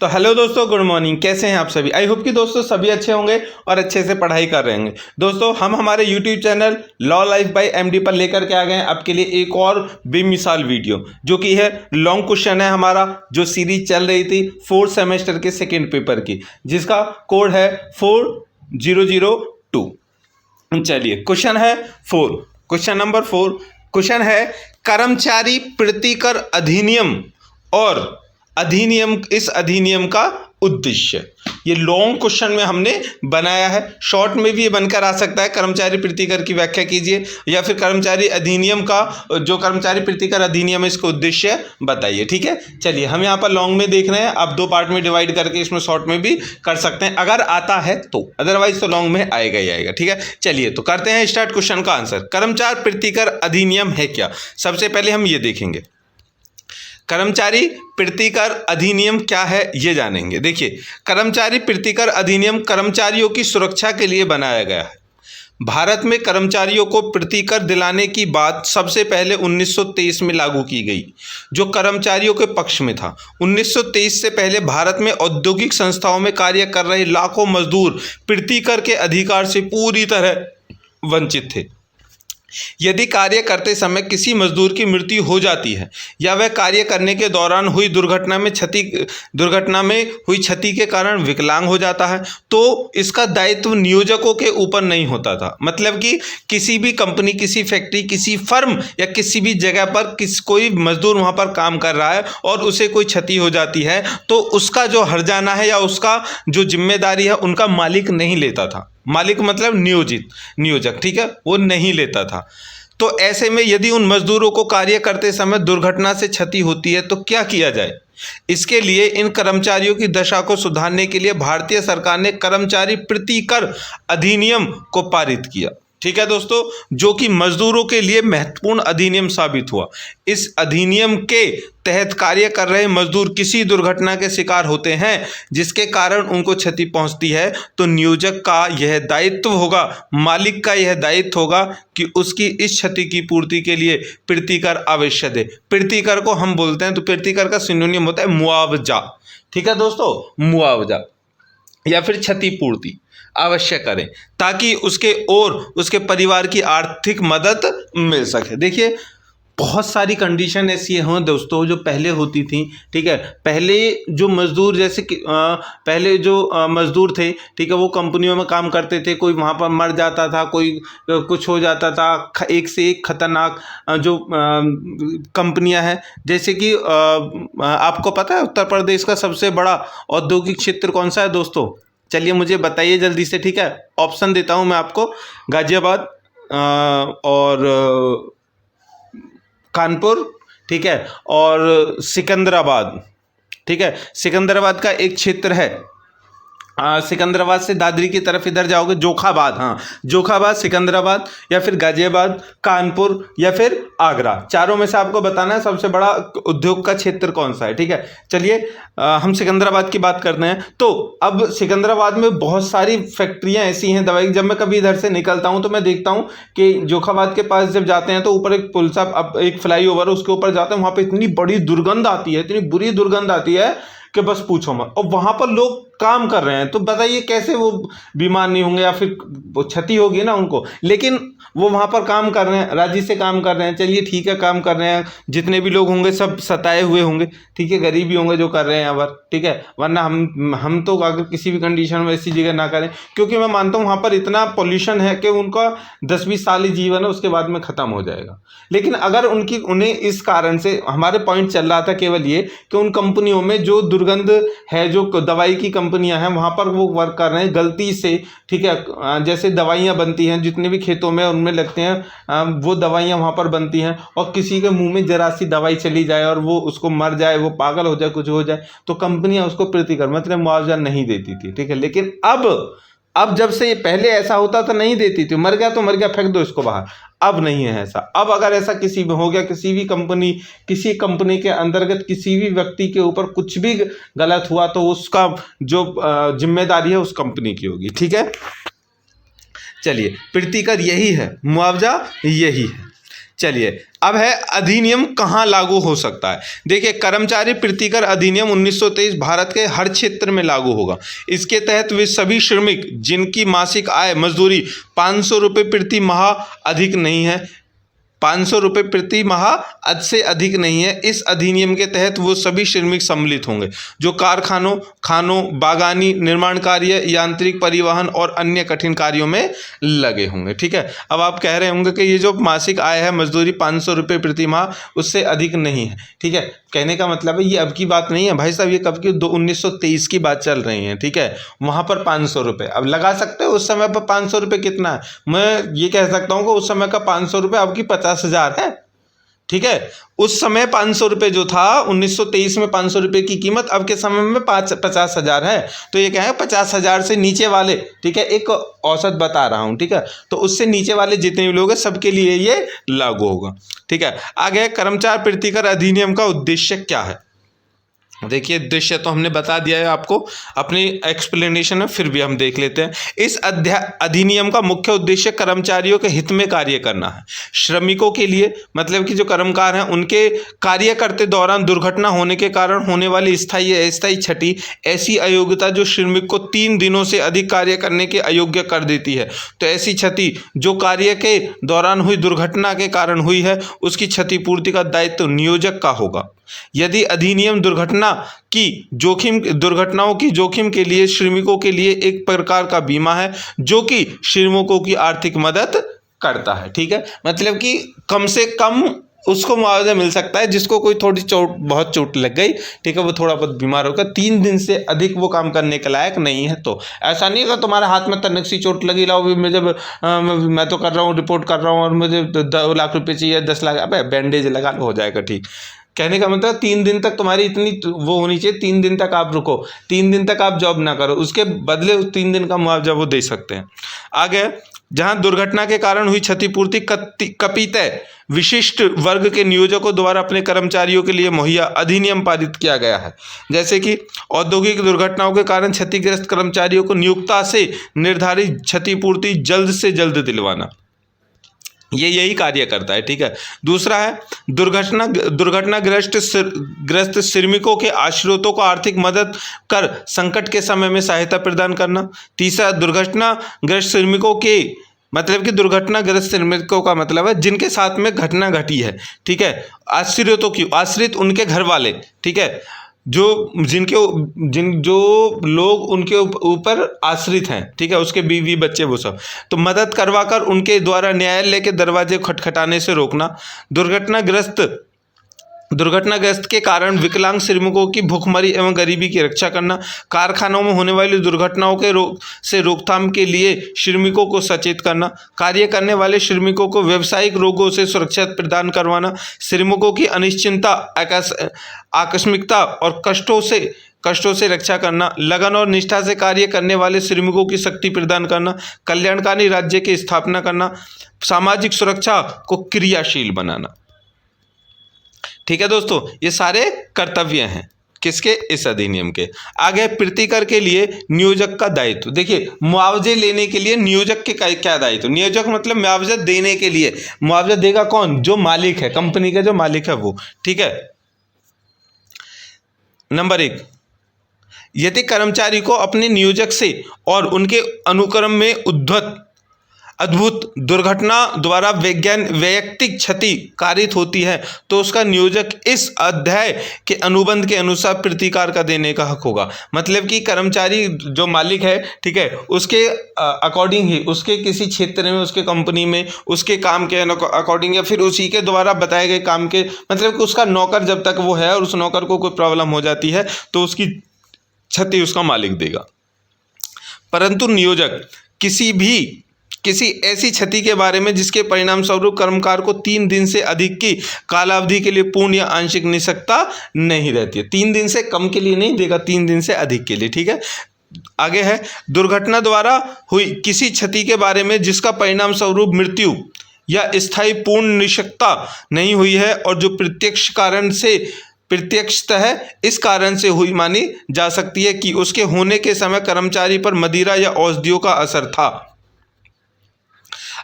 तो हेलो दोस्तों, good morning. कैसे हैं आप सभी? आई होप कि दोस्तों सभी अच्छे होंगे और अच्छे से पढ़ाई कर रहे होंगे। दोस्तों हम हमारे YouTube channel law life by MD पर लेकर के आ गए हैं आपके लिए एक और बेमिसाल वीडियो, जो कि है लॉन्ग क्वेश्चन है हमारा, जो सीरीज चल रही थी फोर्थ सेमेस्टर के सेकेंड पेपर की, जिसका कोड है 4002। चलिए क्वेश्चन है क्वेश्चन नंबर 4। क्वेश्चन है कर्मचारी प्रीतिकर अधिनियम और इस अधिनियम का उद्देश्य। ये लॉन्ग क्वेश्चन में हमने बनाया है, शॉर्ट में भी ये बनकर आ सकता है। कर्मचारी प्रीतिकर की व्याख्या कीजिए, या फिर कर्मचारी अधिनियम का जो कर्मचारी प्रीतिकर अधिनियम है इसका उद्देश्य बताइए। ठीक है, चलिए हम यहाँ पर लॉन्ग में देख रहे हैं, आप दो पार्ट में डिवाइड करके इसमें शॉर्ट में भी कर सकते हैं अगर आता है तो, अदरवाइज तो लॉन्ग में आएगा ही आएगा। ठीक है, चलिए तो करते हैं स्टार्ट क्वेश्चन का आंसर। कर्मचारी प्रीतिकर अधिनियम है क्या? सबसे पहले हम ये देखेंगे कर्मचारी प्रीतिकर अधिनियम क्या है, ये जानेंगे। देखिए, कर्मचारी प्रीतिकर अधिनियम कर्मचारियों की सुरक्षा के लिए बनाया गया है। भारत में कर्मचारियों को प्रीतिकर दिलाने की बात सबसे पहले 1923 में लागू की गई, जो कर्मचारियों के पक्ष में था। 1923 से पहले भारत में औद्योगिक संस्थाओं में कार्य कर रहे लाखों मजदूर प्रीतिकर के अधिकार से पूरी तरह वंचित थे। यदि कार्य करते समय किसी मजदूर की मृत्यु हो जाती है या वह कार्य करने के दौरान हुई दुर्घटना में हुई क्षति के कारण विकलांग हो जाता है, तो इसका दायित्व नियोजकों के ऊपर नहीं होता था। मतलब कि किसी भी कंपनी, किसी फैक्ट्री, किसी फर्म या किसी भी जगह पर कोई मजदूर वहां पर काम कर रहा है और उसे कोई क्षति हो जाती है, तो उसका जो हर्जाना है या उसका जो जिम्मेदारी है उनका मालिक नहीं लेता था। मालिक मतलब नियोजक, ठीक है, वो नहीं लेता था। तो ऐसे में यदि उन मजदूरों को कार्य करते समय दुर्घटना से क्षति होती है तो क्या किया जाए? इसके लिए इन कर्मचारियों की दशा को सुधारने के लिए भारतीय सरकार ने कर्मचारी प्रीतिकर अधिनियम को पारित किया। ठीक है दोस्तों, जो कि मजदूरों के लिए महत्वपूर्ण अधिनियम साबित हुआ। इस अधिनियम के तहत कार्य कर रहे मजदूर किसी दुर्घटना के शिकार होते हैं जिसके कारण उनको क्षति पहुंचती है, तो नियोजक का यह दायित्व होगा, मालिक का यह दायित्व होगा कि उसकी इस क्षति की पूर्ति के लिए प्रीतिकर अवश्य दे। प्रीतिकर को हम बोलते हैं, तो प्रीतिकर का सिनोनिम होता है मुआवजा। ठीक है दोस्तों, मुआवजा या फिर क्षतिपूर्ति अवश्य करें, ताकि उसके और उसके परिवार की आर्थिक मदद मिल सके। देखिए, बहुत सारी कंडीशन ऐसी हैं दोस्तों जो पहले होती थी। ठीक है, पहले जो मजदूर, जैसे कि पहले जो मजदूर थे, ठीक है, वो कंपनियों में काम करते थे, कोई वहाँ पर मर जाता था, कोई कुछ हो जाता था। एक से एक खतरनाक जो कंपनियां हैं, जैसे कि आपको पता है उत्तर प्रदेश का सबसे बड़ा औद्योगिक क्षेत्र कौन सा है दोस्तों? चलिए मुझे बताइए जल्दी से। ठीक है, ऑप्शन देता हूं मैं आपको, गाजियाबाद और कानपुर, ठीक है, और सिकंदराबाद। ठीक है, सिकंदराबाद का एक क्षेत्र है, सिकंदराबाद से दादरी की तरफ इधर जाओगे, जोखाबाद, हाँ जोखाबाद, सिकंदराबाद, या फिर गाजियाबाद, कानपुर, या फिर आगरा। चारों में से आपको बताना है सबसे बड़ा उद्योग का क्षेत्र कौन सा है। ठीक है, चलिए हम सिकंदराबाद की बात करते हैं। तो अब सिकंदराबाद में बहुत सारी फैक्ट्रियां ऐसी हैं दवाई। जब मैं कभी इधर से निकलता हूं तो मैं देखता हूं कि जोखाबाद के पास जब जाते हैं तो ऊपर एक पुल सा, अब एक फ्लाईओवर, उसके ऊपर जाते हैं, वहां पर इतनी बड़ी दुर्गंध आती है, इतनी बुरी दुर्गंध आती है कि बस पूछो मत। और वहां पर लोग काम कर रहे हैं, तो बताइए कैसे वो बीमार नहीं होंगे, या फिर वो क्षति होगी ना उनको, लेकिन वो वहां पर काम कर रहे हैं, राजी से काम कर रहे हैं। चलिए ठीक है, काम कर रहे हैं, जितने भी लोग होंगे सब सताए हुए होंगे, ठीक है, गरीब ही होंगे जो कर रहे हैं यहाँ पर। ठीक है, वरना हम तो अगर किसी भी कंडीशन में ऐसी जगह ना करें, क्योंकि मैं मानता हूँ वहाँ पर इतना पॉल्यूशन है कि उनका 10-20 साल ही जीवन है, उसके बाद में ख़त्म हो जाएगा। लेकिन अगर उन्हें इस कारण से, हमारे पॉइंट चल रहा था केवल ये कि उन कंपनियों में जो दुर्गंध है, जो दवाई की कंपनियां हैं, वहां पर वो वर्क कर रहे हैं गलती से। ठीक है, जैसे दवाइयां बनती हैं, जितने भी खेतों में उनमें लगते हैं, वो दवाइयां वहां पर बनती हैं, और किसी के मुंह में जरा सी दवाई चली जाए और वो उसको मर जाए, वो पागल हो जाए, कुछ हो जाए, तो कंपनियां उसको प्रीतिकर मतलब मुआवजा नहीं देती थी। ठीक है, लेकिन अब जब से पहले ऐसा होता था, नहीं देती थी, मर गया तो मर गया, फेंक दो इसको बाहर। अब नहीं है ऐसा। अब अगर ऐसा किसी में हो गया, किसी कंपनी के अंतर्गत किसी भी व्यक्ति के ऊपर कुछ भी गलत हुआ, तो उसका जो जिम्मेदारी है उस कंपनी की होगी। ठीक है, चलिए प्रीतिकर यही है, मुआवजा यही है। चलिए, अब है अधिनियम कहाँ लागू हो सकता है। देखिए, कर्मचारी प्रीतिकर अधिनियम 1923 भारत के हर क्षेत्र में लागू होगा। इसके तहत वे सभी श्रमिक जिनकी मासिक आय मजदूरी 500 रुपये प्रति माह अधिक नहीं है, 500 रुपये प्रति माह से अधिक नहीं है, इस अधिनियम के तहत वो सभी श्रमिक सम्मिलित होंगे जो कारखानों, खानों, बागानी, निर्माण कार्य, यांत्रिक, परिवहन और अन्य कठिन कार्यों में लगे होंगे। ठीक है, अब आप कह रहे होंगे कि ये जो मासिक आय है मजदूरी 500 रुपये प्रति माह उससे अधिक नहीं है। ठीक है, कहने का मतलब है ये अब की बात नहीं है भाई साहब, ये कब की 1923 की बात चल रही है। ठीक है, वहाँ पर 500 रुपये, अब लगा सकते हो उस समय पर 500 रुपये कितना है। मैं ये कह सकता हूँ कि उस समय का 500 रुपये अब की 50,000 है। ठीक है, उस समय 500 रुपये जो था 1923 में 500 रुपये की कीमत अब के समय में 50,000 है। तो ये क्या है, 50,000 से नीचे वाले, ठीक है, एक औसत बता रहा हूँ। ठीक है, तो उससे नीचे वाले जितने भी लोग हैं सबके लिए ये लागू होगा। ठीक है, आगे कर्मचारी प्रीतिकर अधिनियम का उद्देश्य क्या है। देखिए, उद्देश्य तो हमने बता दिया है आपको अपनी एक्सप्लेनेशन में, फिर भी हम देख लेते हैं। इस अधिनियम का मुख्य उद्देश्य कर्मचारियों के हित में कार्य करना है। श्रमिकों के लिए, मतलब कि जो कर्मकार हैं उनके कार्य करते दौरान दुर्घटना होने के कारण होने वाली स्थायी या अस्थायी क्षति, ऐसी अयोग्यता जो श्रमिक को 3 दिनों से अधिक कार्य करने के अयोग्य कर देती है, तो ऐसी क्षति जो कार्य के दौरान हुई दुर्घटना के कारण हुई है उसकी क्षतिपूर्ति का दायित्व नियोजक का होगा। यदि अधिनियम दुर्घटनाओं की जोखिम के लिए श्रमिकों के लिए एक प्रकार का बीमा है जो कि श्रमिकों की आर्थिक मदद करता है। ठीक है, मतलब कि कम से कम उसको मुआवजा मिल सकता है जिसको कोई थोड़ी बहुत चोट लग गई, ठीक है, वो थोड़ा बहुत बीमार होगा, 3 दिन से अधिक वो काम करने के लायक नहीं है। तो ऐसा नहीं है तुम्हारे हाथ में तनक सी चोट लगी, लाओ मैं तो कर रहा हूँ, रिपोर्ट कर रहा हूँ और मुझे 2 लाख रुपये चाहिए, 10 लाख, अबे बैंडेज लगा लो, हो जाएगा ठीक। कहने का मतलब 3 दिन तक तुम्हारी इतनी वो होनी चाहिए, 3 दिन तक आप रुको, 3 दिन तक आप जॉब ना करो, उसके बदले उस 3 दिन का मुआवजा वो दे सकते हैं। आगे, जहां दुर्घटना के कारण हुई क्षतिपूर्ति कपितः विशिष्ट वर्ग के नियोजकों द्वारा अपने कर्मचारियों के लिए मुहैया अधिनियम पारित किया गया है। जैसे कि औद्योगिक दुर्घटनाओं के कारण क्षतिग्रस्त कर्मचारियों को नियोक्ता से निर्धारित क्षतिपूर्ति जल्द से जल्द दिलवाना, ये यही कार्य करता है। ठीक है, दूसरा है दुर्घटनाग्रस्त श्रमिकों के आश्रितों को आर्थिक मदद कर संकट के समय में सहायता प्रदान करना। तीसरा, दुर्घटनाग्रस्त श्रमिकों के, मतलब कि दुर्घटनाग्रस्त श्रमिकों का मतलब है जिनके साथ में घटना घटी है। ठीक है, आश्रित उनके घर वाले, ठीक है, जो लोग उनके ऊपर आश्रित हैं, ठीक है, उसके बीवी बच्चे वो सब, तो मदद करवाकर उनके द्वारा न्यायालय के दरवाजे खटखटाने से रोकना। दुर्घटनाग्रस्त के कारण विकलांग श्रमिकों की भूखमरी एवं गरीबी की रक्षा करना। कारखानों में होने वाली दुर्घटनाओं के रोकथाम के लिए श्रमिकों को सचेत करना। कार्य करने वाले श्रमिकों को व्यावसायिक रोगों से सुरक्षा प्रदान करवाना। श्रमिकों की अनिश्चितता, आकस्मिकता और कष्टों से रक्षा करना। लगन और निष्ठा से कार्य करने वाले श्रमिकों की शक्ति प्रदान करना। कल्याणकारी राज्य की स्थापना करना। सामाजिक सुरक्षा को क्रियाशील बनाना। ठीक है दोस्तों, ये सारे कर्तव्य हैं किसके, इस अधिनियम के। आगे, प्रीतिकर के लिए नियोजक का दायित्व। देखिए, मुआवजे लेने के लिए नियोजक के क्या दायित्व। नियोजक मतलब मुआवजा देने के लिए, मुआवजा देगा कौन, जो मालिक है, कंपनी का जो मालिक है वो। ठीक है, नंबर 1, यदि कर्मचारी को अपने नियोजक से और उनके अनुक्रम में अद्भुत दुर्घटना द्वारा वैयक्तिक क्षति कारित होती है तो उसका नियोजक इस अध्याय के अनुबंध के अनुसार प्रतिकार का देने का हक होगा। मतलब कि कर्मचारी जो मालिक है, ठीक है, उसके अकॉर्डिंग ही, उसके किसी क्षेत्र में, उसके कंपनी में, उसके काम के अकॉर्डिंग या फिर उसी के द्वारा बताए गए काम के, मतलब कि उसका नौकर जब तक वो है और उस नौकर को कोई प्रॉब्लम हो जाती है तो उसकी क्षति उसका मालिक देगा। परंतु नियोजक किसी ऐसी क्षति के बारे में जिसके परिणाम स्वरूप कर्मकार को 3 दिन से अधिक की कालावधि के लिए पूर्ण या आंशिक निष्क्रियता नहीं रहती है। 3 दिन से कम के लिए नहीं देगा, 3 दिन से अधिक के लिए। ठीक है, आगे है, दुर्घटना द्वारा हुई किसी क्षति के बारे में जिसका परिणाम स्वरूप मृत्यु या स्थायी पूर्ण निष्क्रियता नहीं हुई है और जो प्रत्यक्षतः इस कारण से हुई मानी जा सकती है कि उसके होने के समय कर्मचारी पर मदिरा या औषधियों का असर था,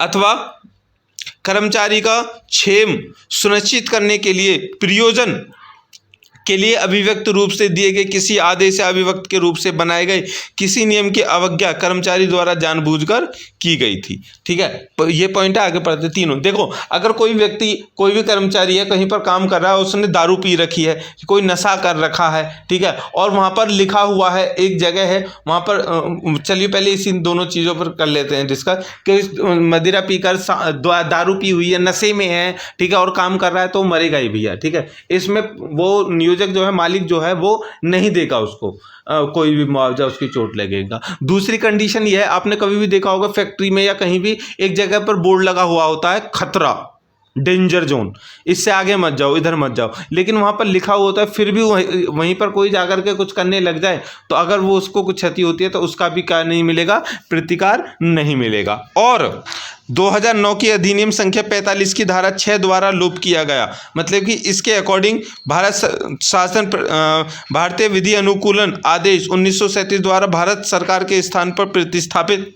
अथवा कर्मचारी का क्षेम सुनिश्चित करने के लिए प्रयोजन के लिए अभिव्यक्त रूप से दिए गए किसी आदेश या अभिव्यक्त के रूप से बनाए गए किसी नियम की अवज्ञा कर्मचारी द्वारा जानबूझकर की गई थी। ठीक है, ये पॉइंट है, आगे पढ़ते तीनों। देखो, अगर कोई व्यक्ति, कोई भी कर्मचारी है, कहीं पर काम कर रहा है, उसने दारू पी रखी है, कोई नशा कर रखा है, ठीक है, और वहाँ पर लिखा हुआ है, एक जगह है वहाँ पर, चलिए पहले इसी दोनों चीज़ों पर कर लेते हैं डिस्कस कि मदिरा पीकर दारू पी हुई है, नशे में है, ठीक है, और काम कर रहा है तो मरेगा ही भैया। ठीक है, इसमें वो नियोजक जो है, मालिक जो है, वो नहीं देगा उसको कोई भी मुआवजा, उसकी चोट लगेगा। दूसरी कंडीशन ये है, आपने कभी भी देखा होगा फैक्ट्री में या कहीं भी एक जगह पर बोर्ड लगा हुआ होता है, खतरा, डेंजर जोन, इससे आगे मत जाओ, इधर मत जाओ, लेकिन वहाँ पर लिखा हुआ होता है, फिर भी वहीं पर कोई जाकर के कुछ करने लग जाए तो अगर वो उसको कुछ क्षति होती है तो उसका भी क्या नहीं मिलेगा, प्रतिकार नहीं मिलेगा। और 2009 की अधिनियम संख्या 45 की धारा 6 द्वारा लोप किया गया। मतलब कि इसके अकॉर्डिंग भारतीय विधि अनुकूलन आदेश 1937 द्वारा भारत सरकार के स्थान पर प्रतिस्थापित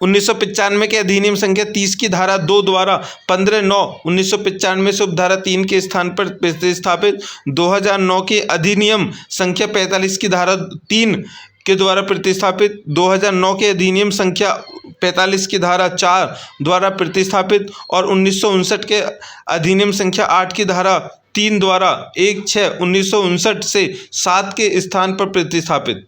1995 के अधिनियम संख्या 30 की धारा 2 द्वारा 15/9/1995 से उपधारा 3 के स्थान पर प्रतिस्थापित 2009 के अधिनियम संख्या 45 की धारा 3 के द्वारा प्रतिस्थापित 2009 के अधिनियम संख्या 45 की धारा 4 द्वारा प्रतिस्थापित और 1959 के अधिनियम संख्या 8 की धारा 3 द्वारा 1/6/1959 से 7 के स्थान पर प्रतिस्थापित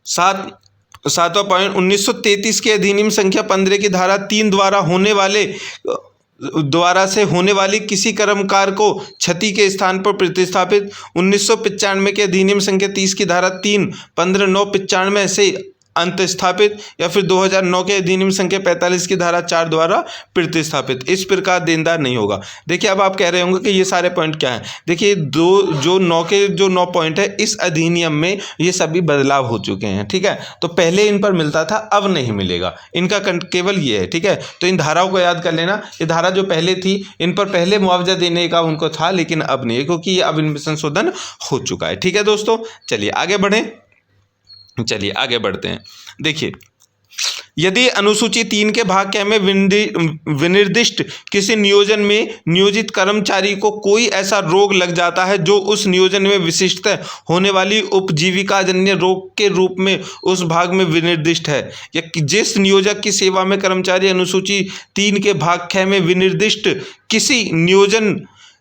7वां पॉइंट 1933 के अधिनियम संख्या 15 की धारा 3 द्वारा से होने वाली किसी कर्मकार को क्षति के स्थान पर प्रतिस्थापित 1995 के अधिनियम संख्या 30 की धारा 3/15/9/95 से अंतस्थापित या फिर 2009 के अधिनियम संख्या 45 की धारा 4 द्वारा प्रतिस्थापित। इस प्रकार देनदार नहीं होगा। देखिए, अब आप कह रहे होंगे कि ये सारे पॉइंट क्या हैं। देखिए, जो 9 पॉइंट है इस अधिनियम में ये सभी बदलाव हो चुके हैं। ठीक है, तो पहले इन पर मिलता था, अब नहीं मिलेगा, इनका केवल ये है। ठीक है, तो इन धाराओं को याद कर लेना। ये धारा जो पहले थी, इन पर पहले मुआवजा देने का उनको था, लेकिन अब नहीं, क्योंकि अब इनमें संशोधन हो चुका है। ठीक है दोस्तों, चलिए आगे बढ़ें। चलिए आगे बढ़ते हैं। देखिए, यदि अनुसूची 3 के भाग क में विनिर्दिष्ट किसी नियोजन में नियोजित कर्मचारी को कोई ऐसा रोग लग जाता है जो उस नियोजन में विशिष्टतः होने वाली उपजीविकाजन्य रोग के रूप में उस भाग में विनिर्दिष्ट है, या जिस नियोजक की सेवा में कर्मचारी अनुसूची 3 के भाग ख में विनिर्दिष्ट किसी नियोजन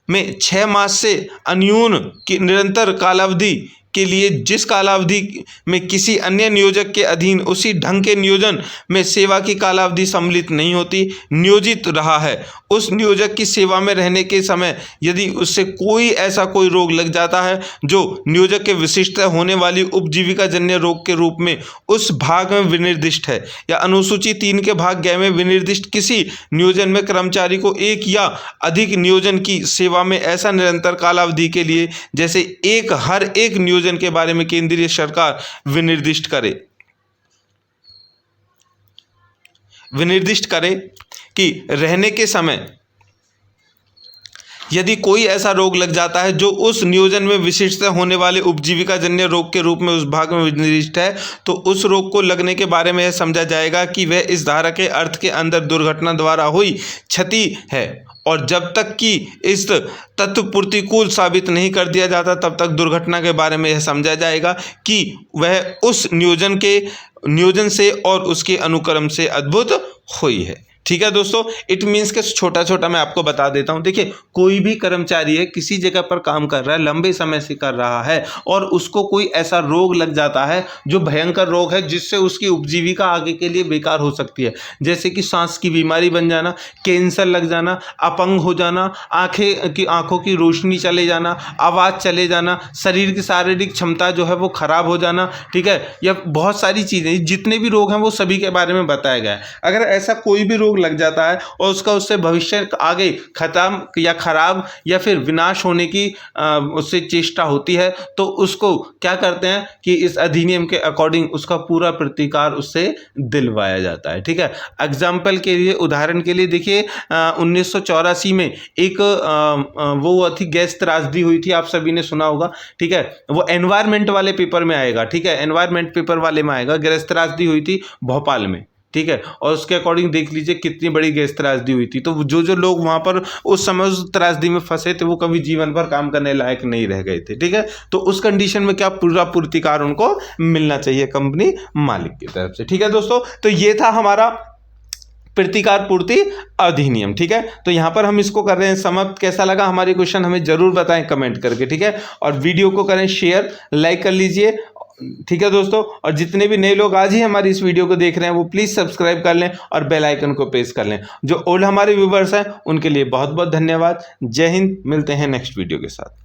में 6 मास से अन्यून की निरंतर कालावधि के लिए जिस कालावधि में किसी अन्य नियोजक के अधीन उसी ढंग के नियोजन में सेवा की कालावधि सम्मिलित नहीं होती, नियोजित रहा है, उस नियोजक की सेवा में रहने के समय यदि उससे कोई रोग लग जाता है जो नियोजक के विशिष्ट होने वाली उपजीविका जन्य रोग के रूप में उस भाग में विनिर्दिष्ट है, या अनुसूची 3 के भाग ग में विनिर्दिष्ट किसी नियोजन में कर्मचारी को एक या अधिक नियोजन की सेवा में ऐसा निरंतर कालावधि के लिए जैसे हर एक नियोजन के बारे में केंद्रीय सरकार विनिर्दिष्ट करे कि रहने के समय यदि कोई ऐसा रोग लग जाता है जो उस नियोजन में विशिष्ट होने वाले उपजीविका जन्य रोग के रूप में उस भाग में विनिर्दिष्ट है, तो उस रोग को लगने के बारे में यह समझा जाएगा कि वह इस धारा के अर्थ के अंदर दुर्घटना द्वारा हुई क्षति है, और जब तक कि इस तत्व प्रतिकूल साबित नहीं कर दिया जाता तब तक दुर्घटना के बारे में यह समझा जाएगा कि वह उस नियोजन से और उसके अनुक्रम से अद्भुत हुई है। ठीक है दोस्तों, इट मीन्स के छोटा छोटा मैं आपको बता देता हूं। देखिए, कोई भी कर्मचारी है, किसी जगह पर काम कर रहा है, लंबे समय से कर रहा है, और उसको कोई ऐसा रोग लग जाता है जो भयंकर रोग है जिससे उसकी उपजीविका आगे के लिए बेकार हो सकती है, जैसे कि सांस की बीमारी बन जाना, कैंसर लग जाना, अपंग हो जाना, आंखों की रोशनी चले जाना, आवाज़ चले जाना, शरीर की शारीरिक क्षमता जो है वो खराब हो जाना। ठीक है, या बहुत सारी चीज़ें, जितने भी रोग हैं वो सभी के बारे में बताया गया है। अगर ऐसा कोई भी रोग रोग लग जाता है और उसका उससे भविष्य आगे खत्म या खराब या फिर विनाश होने की उससे चेष्टा होती है, तो उसको क्या करते हैं कि इस अधिनियम के अकॉर्डिंग उसका पूरा प्रतिकार उससे दिलवाया जाता है। ठीक है, एग्जाम्पल के लिए, उदाहरण के लिए देखिए 1984 में एक वो थी गैस त्रासदी हुई थी, आप सभी ने सुना होगा। ठीक है, वो एनवायरमेंट वाले पेपर में आएगा। ठीक है, एनवायरमेंट पेपर वाले में आएगा। गैस त्रासदी हुई थी भोपाल में। ठीक है, और उसके अकॉर्डिंग देख लीजिए कितनी बड़ी गैस त्रासदी हुई थी। तो जो जो लोग वहां पर उस समय उस त्रासदी में फंसे थे वो कभी जीवन भर काम करने लायक नहीं रह गए थे। ठीक है, तो उस कंडीशन में क्या पूरा पूर्तिकार उनको मिलना चाहिए कंपनी मालिक की तरफ से। ठीक है दोस्तों, तो ये था हमारा प्रतिकार पूर्ति अधिनियम। ठीक है, तो यहां पर हम इसको कर रहे हैं समाप्त। कैसा लगा हमारी क्वेश्चन हमें जरूर बताएं कमेंट करके। ठीक है, और वीडियो को करें शेयर, लाइक कर लीजिए। ठीक है दोस्तों, और जितने भी नए लोग आज ही हमारी इस वीडियो को देख रहे हैं वो प्लीज सब्सक्राइब कर लें और बेल आइकन को प्रेस कर लें। जो ओल्ड हमारे व्यूवर्स हैं उनके लिए बहुत बहुत धन्यवाद। जय हिंद, मिलते हैं नेक्स्ट वीडियो के साथ।